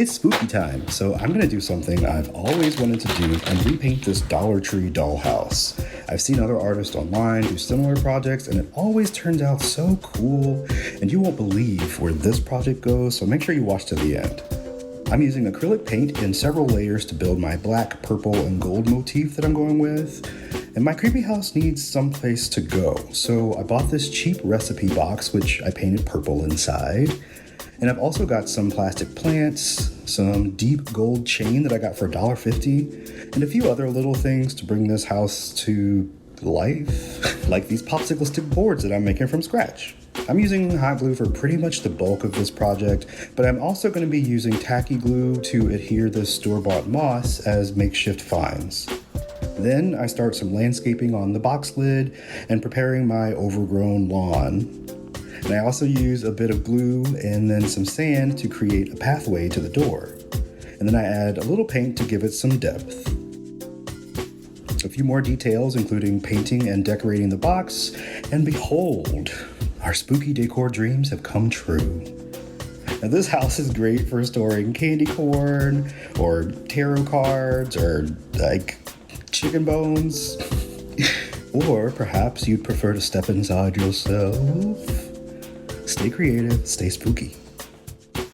It's spooky time, so I'm gonna do something I've always wanted to do and repaint this Dollar Tree dollhouse. I've seen other artists online do similar projects and it always turns out so cool, and you won't believe where this project goes, so make sure you watch to the end. I'm using acrylic paint in several layers to build my black, purple, and gold motif that I'm going with. And my creepy house needs some place to go, so I bought this cheap recipe box, which I painted purple inside. And I've also got some plastic plants, some deep gold chain that I got for $1.50, and a few other little things to bring this house to life, like these popsicle stick boards that I'm making from scratch. I'm using hot glue for pretty much the bulk of this project, but I'm also going to be using tacky glue to adhere this store-bought moss as makeshift fines. Then I start some landscaping on the box lid and preparing my overgrown lawn. And I also use a bit of glue and then some sand to create a pathway to the door. And then I add a little paint to give it some depth. A few more details, including painting and decorating the box, and behold, our spooky decor dreams have come true. Now this house is great for storing candy corn, or tarot cards, or like chicken bones. Or perhaps you'd prefer to step inside yourself. Stay creative, stay spooky.